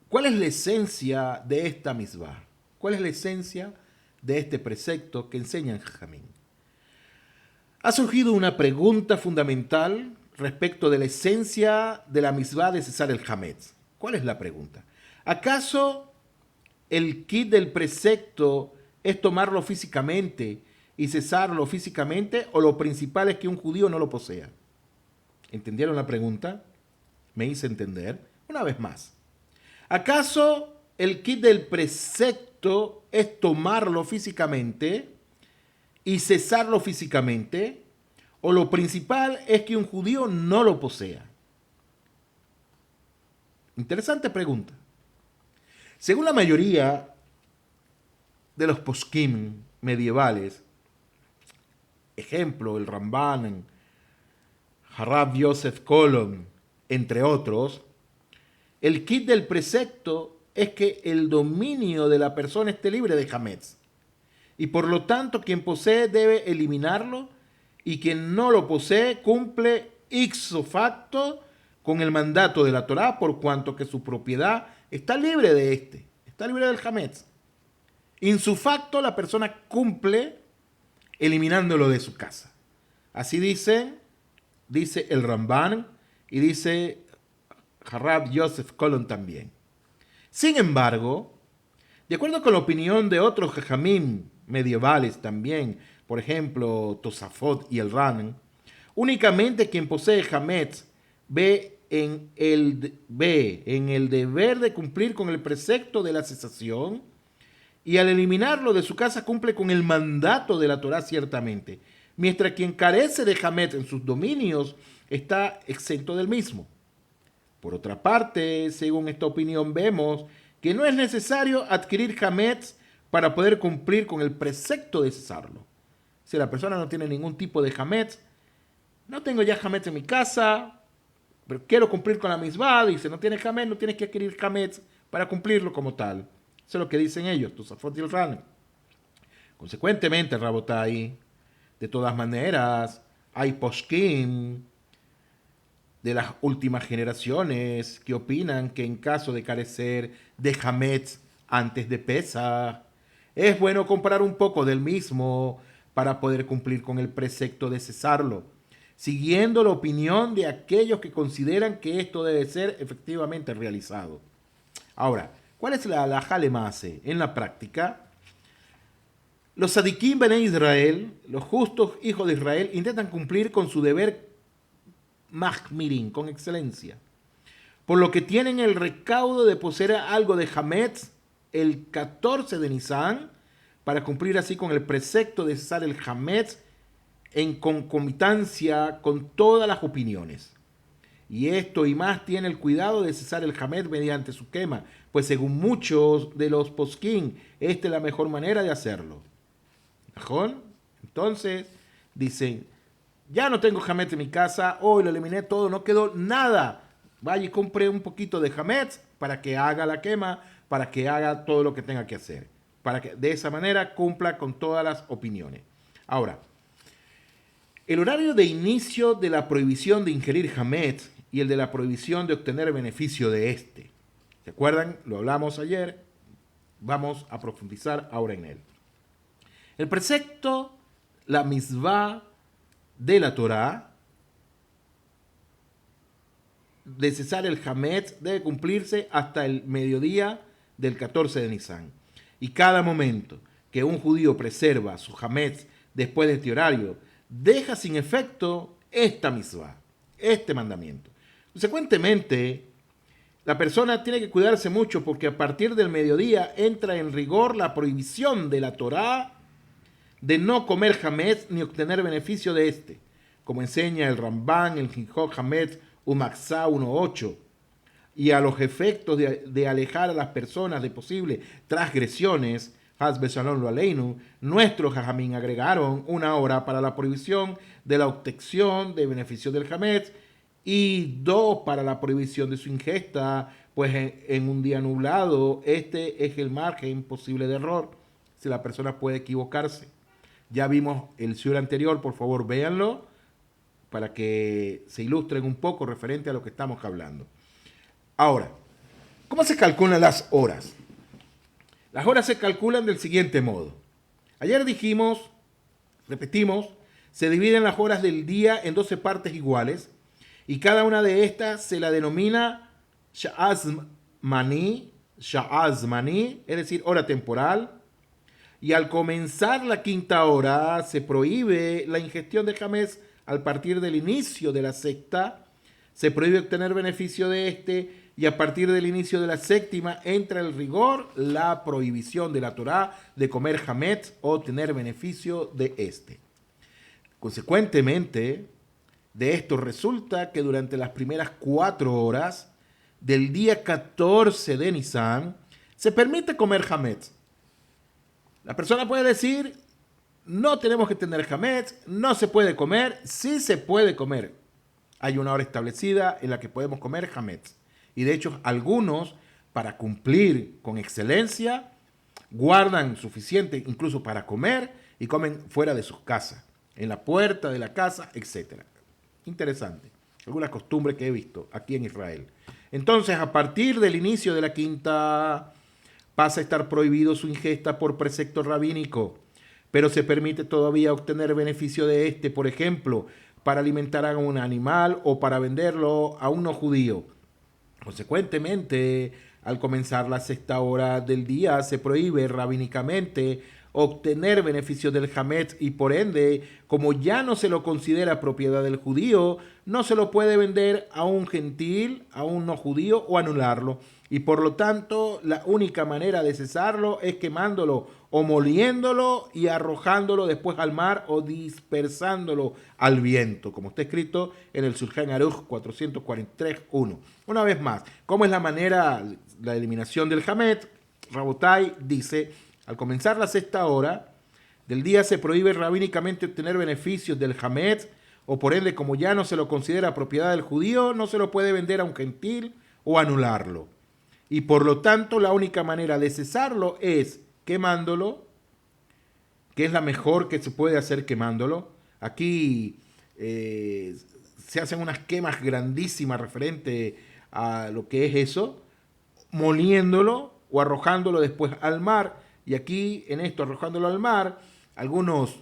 ¿Cuál es la esencia de esta misbah? ¿Cuál es la esencia de este precepto que enseña en Jajamín? Ha surgido una pregunta fundamental respecto de la esencia de la misbah de cesar el Hametz. ¿Cuál es la pregunta? ¿Acaso el kit del precepto es tomarlo físicamente y cesarlo físicamente, o lo principal es que un judío no lo posea? ¿Entendieron la pregunta? ¿Me hice entender? Una vez más. ¿Acaso el kit del precepto precepto es tomarlo físicamente y cesarlo físicamente, o lo principal es que un judío no lo posea. Interesante pregunta. Según la mayoría de los poskim medievales, ejemplo, el Ramban, Harav Yosef Kolon, entre otros, el kit del precepto es que el dominio de la persona esté libre de hametz. Y por lo tanto, quien posee debe eliminarlo y quien no lo posee cumple ipso facto con el mandato de la Torá por cuanto que su propiedad está libre de este, está libre del hametz. In su facto, la persona cumple eliminándolo de su casa. Así dice el Ramban y dice Harav Yosef Kolon también. Sin embargo, de acuerdo con la opinión de otros jajamim medievales también, por ejemplo, Tosafot y el Ran, únicamente quien posee hametz ve en el deber de cumplir con el precepto de la cesación y al eliminarlo de su casa cumple con el mandato de la Torá ciertamente, mientras quien carece de hametz en sus dominios está exento del mismo. Por otra parte, según esta opinión vemos que no es necesario adquirir hametz para poder cumplir con el precepto de cesarlo. Si la persona no tiene ningún tipo de hametz, no tengo ya hametz en mi casa, pero quiero cumplir con la misbah, dice, no tienes hametz, no tienes que adquirir hametz para cumplirlo como tal. Eso es lo que dicen ellos, Tosafot y el Ran. Consecuentemente, Rabotai, de todas maneras, hay poskim de las últimas generaciones que opinan que en caso de carecer de hametz antes de Pesaj, es bueno comprar un poco del mismo para poder cumplir con el precepto de cesarlo, siguiendo la opinión de aquellos que consideran que esto debe ser efectivamente realizado. Ahora, ¿cuál es la halajá lemase? En la práctica, los tzadikim bene Israel, los justos hijos de Israel, intentan cumplir con su deber mahmirin, con excelencia, por lo que tienen el recaudo de poseer algo de hametz el 14 de Nisan, para cumplir así con el precepto de cesar el hametz en concomitancia con todas las opiniones. Y esto y más tiene el cuidado de cesar el hametz mediante su quema, pues según muchos de los poskim, esta es la mejor manera de hacerlo. ¿Ajón? Entonces, dicen, ya no tengo hametz en mi casa, hoy lo eliminé todo, no quedó nada. Vaya y compre un poquito de hametz para que haga la quema, para que haga todo lo que tenga que hacer, para que de esa manera cumpla con todas las opiniones. Ahora, el horario de inicio de la prohibición de ingerir hametz y el de la prohibición de obtener beneficio de este. ¿Se acuerdan? Lo hablamos ayer. Vamos a profundizar ahora en él. El precepto, la misbah de la Torá, de cesar el hametz debe cumplirse hasta el mediodía del 14 de Nisan. Y cada momento que un judío preserva su hametz después de este horario, deja sin efecto esta misbah, este mandamiento. Consecuentemente, la persona tiene que cuidarse mucho porque a partir del mediodía entra en rigor la prohibición de la Torá de no comer hametz ni obtener beneficio de este, como enseña el Ramban, el Hinjot Hametz Umaxá 1.8, y a los efectos de alejar a las personas de posibles transgresiones, Hazbe Shalom lo aleinu, nuestros jajamín agregaron una hora para la prohibición de la obtención de beneficio del hametz y 2 para la prohibición de su ingesta, pues en un día nublado este es el margen posible de error, si la persona puede equivocarse. Ya vimos el shiur anterior, por favor véanlo, para que se ilustren un poco referente a lo que estamos hablando. Ahora, ¿cómo se calculan las horas? Las horas se calculan del siguiente modo. Ayer dijimos, repetimos, se dividen las horas del día en 12 partes iguales y cada una de estas se la denomina Sha'az Mani, es decir, hora temporal. Y al comenzar la quinta hora se prohíbe la ingestión de hametz al partir del inicio de la sexta, se prohíbe obtener beneficio de este, y a partir del inicio de la séptima entra en rigor la prohibición de la Torá de comer hametz o tener beneficio de este. Consecuentemente, de esto resulta que durante las primeras 4 horas del día 14 de Nisan se permite comer hametz. La persona puede decir, no tenemos que tener hametz, no se puede comer, sí se puede comer. Hay una hora establecida en la que podemos comer hametz. Y de hecho, algunos, para cumplir con excelencia, guardan suficiente incluso para comer y comen fuera de sus casas, en la puerta de la casa, etc. Interesante. Algunas costumbres que he visto aquí en Israel. Entonces, a partir del inicio de la quinta, pasa a estar prohibido su ingesta por precepto rabínico, pero se permite todavía obtener beneficio de este, por ejemplo, para alimentar a un animal o para venderlo a un no judío. Consecuentemente, al comenzar la sexta hora del día, se prohíbe rabínicamente obtener beneficios del hametz y por ende, como ya no se lo considera propiedad del judío, no se lo puede vender a un gentil, a un no judío o anularlo. Y por lo tanto, la única manera de cesarlo es quemándolo o moliéndolo y arrojándolo después al mar o dispersándolo al viento, como está escrito en el Shulchan Aruch 443.1. Una vez más, ¿cómo es la manera, la eliminación del hametz? Rabotai dice, al comenzar la sexta hora del día se prohíbe rabínicamente obtener beneficios del hametz, o por ende, como ya no se lo considera propiedad del judío, no se lo puede vender a un gentil o anularlo. Y por lo tanto, la única manera de cesarlo es quemándolo, que es la mejor que se puede hacer quemándolo. Aquí se hacen unas quemas grandísimas referente a lo que es eso, moliéndolo o arrojándolo después al mar. Y aquí, en esto, arrojándolo al mar, algunos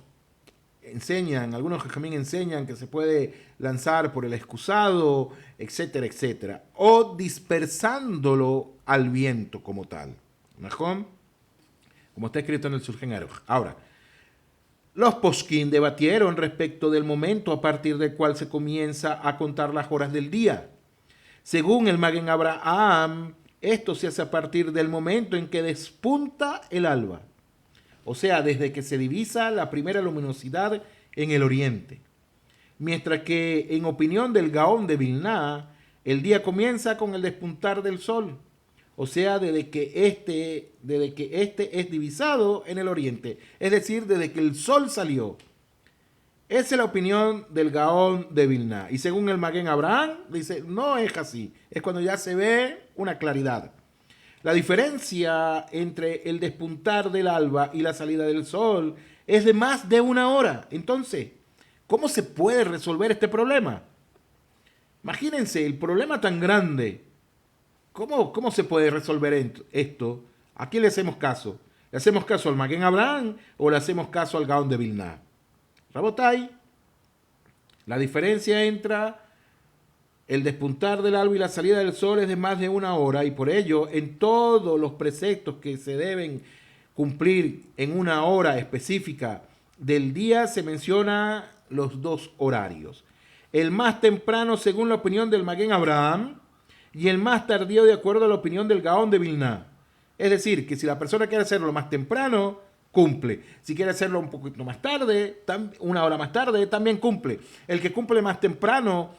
jajamín enseñan que se puede lanzar por el excusado, etcétera, etcétera. O dispersándolo al viento como tal. ¿Najón? Como está escrito en el Shulchan Aruch. Ahora, los posquín debatieron respecto del momento a partir del cual se comienza a contar las horas del día. Según el Magen Abraham, esto se hace a partir del momento en que despunta el alba. O sea, desde que se divisa la primera luminosidad en el oriente. Mientras que, en opinión del Gaón de Vilna, el día comienza con el despuntar del sol. O sea, desde que este es divisado en el oriente. Es decir, desde que el sol salió. Esa es la opinión del Gaón de Vilna. Y según el Magen Abraham, dice, no es así. Es cuando ya se ve una claridad. La diferencia entre el despuntar del alba y la salida del sol es de más de 1 hora. Entonces, ¿cómo se puede resolver este problema? Imagínense, el problema tan grande. ¿Cómo se puede resolver esto? ¿A quién le hacemos caso? ¿Le hacemos caso al Magen Abraham o le hacemos caso al Gaón de Vilna? Rabotai, la diferencia entre el despuntar del alba y la salida del sol es de más de 1 hora, y por ello en todos los preceptos que se deben cumplir en 1 hora específica del día se menciona los 2 horarios. El más temprano según la opinión del Magen Abraham y el más tardío de acuerdo a la opinión del Gaón de Vilna. Es decir, que si la persona quiere hacerlo más temprano, cumple. Si quiere hacerlo un poquito más tarde, 1 hora más tarde, también cumple. El que cumple más temprano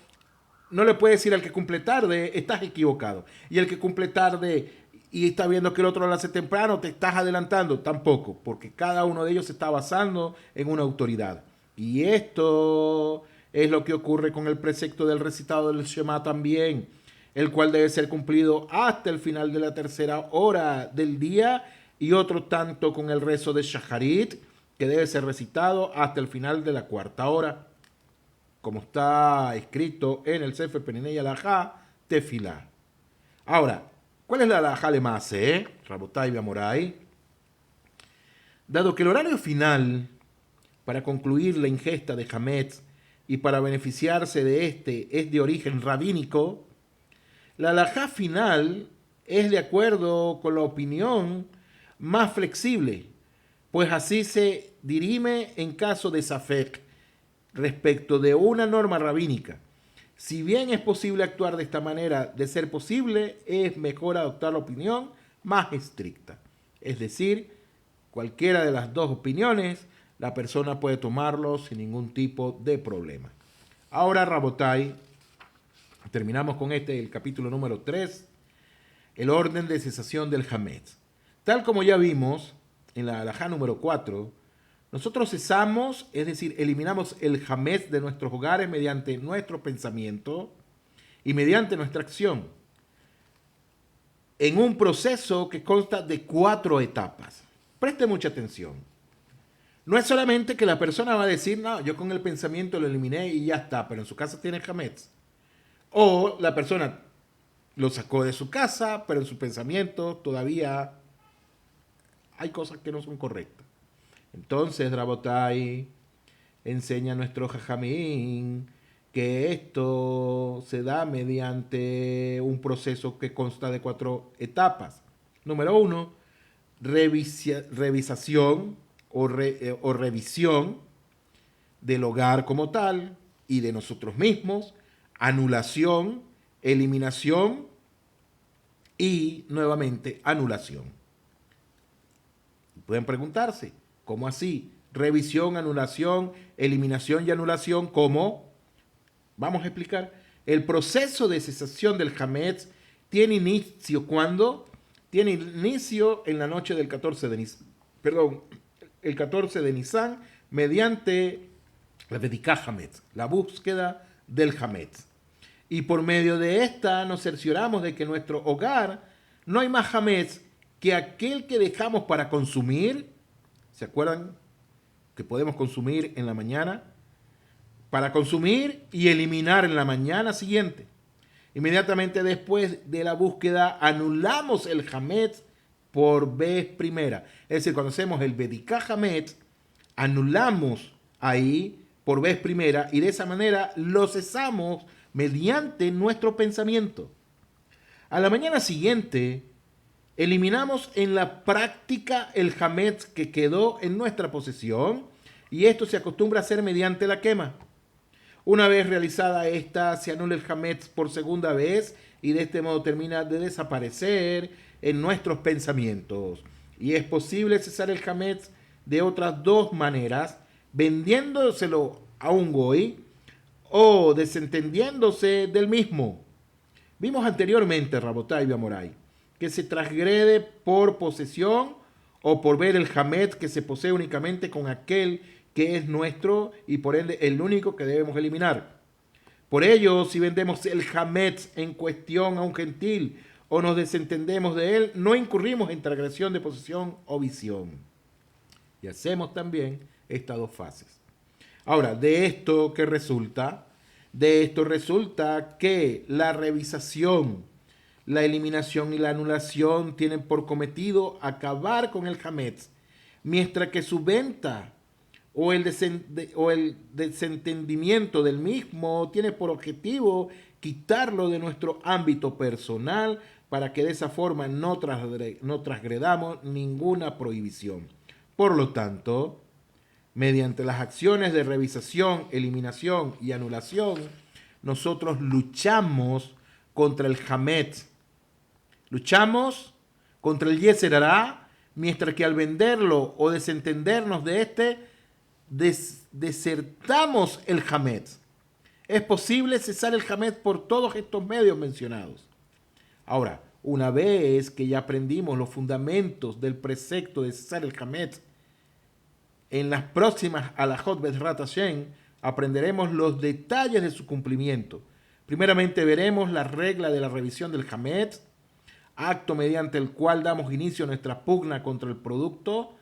no le puede decir al que cumple tarde, estás equivocado. Y el que cumple tarde y está viendo que el otro lo hace temprano, te estás adelantando. Tampoco, porque cada uno de ellos se está basando en una autoridad. Y esto es lo que ocurre con el precepto del recitado del Shema también, el cual debe ser cumplido hasta el final de la 3ª hora del día, y otro tanto con el rezo de Shacharit, que debe ser recitado hasta el final de la 4ª hora, como está escrito en el Sefer Peninei Alajá, Tefilá. Ahora, ¿cuál es la Alajá Lemase? Rabotai Beamorai. Dado que el horario final para concluir la ingesta de hametz y para beneficiarse de este es de origen rabínico, la alajá final es de acuerdo con la opinión más flexible, pues así se dirime en caso de safek respecto de una norma rabínica. Si bien es posible actuar de esta manera, de ser posible, es mejor adoptar la opinión más estricta. Es decir, cualquiera de las dos opiniones, la persona puede tomarlo sin ningún tipo de problema. Ahora, Rabotai, terminamos con el capítulo número 3, el orden de cesación del Hametz. Tal como ya vimos en la halajá número 4, nosotros cesamos, es decir, eliminamos el Hametz de nuestros hogares mediante nuestro pensamiento y mediante nuestra acción, en un proceso que consta de 4 etapas. Preste mucha atención. No es solamente que la persona va a decir, no, yo con el pensamiento lo eliminé y ya está, pero en su casa tiene Hametz. O la persona lo sacó de su casa, pero en su pensamiento todavía hay cosas que no son correctas. Entonces, Rabotai enseña a nuestro Jajamín que esto se da mediante un proceso que consta de 4 etapas. Número 1, revisación o revisión del hogar como tal y de nosotros mismos, anulación, eliminación y nuevamente anulación. Pueden preguntarse, ¿cómo así? Revisión, anulación, eliminación y anulación, ¿cómo? Vamos a explicar. El proceso de cesación del Hametz tiene inicio ¿cuándo? Tiene inicio en la noche del 14 de Nisan, el 14 de Nisan, mediante la Bedikah Hametz, la búsqueda del Hametz. Y por medio de esta nos cercioramos de que en nuestro hogar no hay más Hametz que aquel que dejamos para consumir. ¿Se acuerdan que podemos consumir en la mañana? Para consumir y eliminar en la mañana siguiente. Inmediatamente después de la búsqueda anulamos el Hametz por vez primera. Es decir, cuando hacemos el Bedikah Hametz, anulamos ahí por vez primera y de esa manera lo cesamos mediante nuestro pensamiento. A la mañana siguiente, eliminamos en la práctica el Hametz que quedó en nuestra posesión y esto se acostumbra a hacer mediante la quema. Una vez realizada esta, se anula el Hametz por segunda vez y de este modo termina de desaparecer en nuestros pensamientos. Y es posible cesar el Hametz de otras dos maneras, vendiéndoselo a un goy o desentendiéndose del mismo. Vimos anteriormente, Rabotai y Amorai, que se transgrede por posesión o por ver el Hametz que se posee únicamente con aquel que es nuestro y por ende el único que debemos eliminar. Por ello, si vendemos el Hametz en cuestión a un gentil o nos desentendemos de él, no incurrimos en transgresión de posesión o visión. Y hacemos también estas dos fases. Ahora, ¿de esto qué resulta? De esto resulta que la revisación, la eliminación y la anulación tienen por cometido acabar con el Hametz, mientras que su venta o el desentendimiento del mismo tiene por objetivo quitarlo de nuestro ámbito personal para que de esa forma no transgredamos ninguna prohibición. Por lo tanto, mediante las acciones de revisación, eliminación y anulación, nosotros luchamos contra el Hametz. Luchamos contra el Yetzer Hará, mientras que al venderlo o desentendernos de este, desertamos el Hametz. Es posible cesar el Hametz por todos estos medios mencionados. Ahora, una vez que ya aprendimos los fundamentos del precepto de cesar el Hametz, en las próximas Alajot Bezrat Hashem aprenderemos los detalles de su cumplimiento. Primeramente veremos la regla de la revisión del Hametz, acto mediante el cual damos inicio a nuestra pugna contra el producto.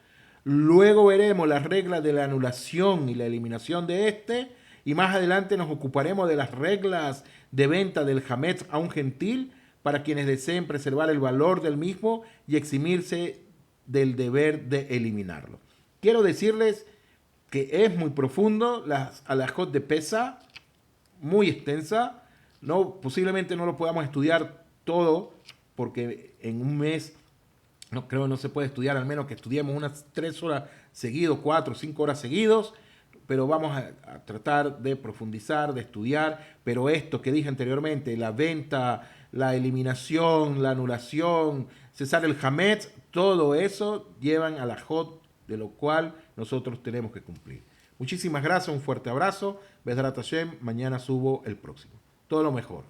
Luego veremos las reglas de la anulación y la eliminación de este. Y más adelante nos ocuparemos de las reglas de venta del Hametz a un gentil para quienes deseen preservar el valor del mismo y eximirse del deber de eliminarlo. Quiero decirles que es muy profundo, las alajot de Pesa, muy extensa. Posiblemente no lo podamos estudiar todo, porque en un mes no se puede estudiar, al menos que estudiemos unas 3 horas seguidos, 4 o 5 horas seguidos. pero vamos a tratar de profundizar, de estudiar, pero esto que dije anteriormente, la venta, la eliminación, la anulación, cesar el Hametz, todo eso llevan a la Jot, de lo cual nosotros tenemos que cumplir. Muchísimas gracias, un fuerte abrazo. Bezrat Hashem, mañana subo el próximo. Todo lo mejor.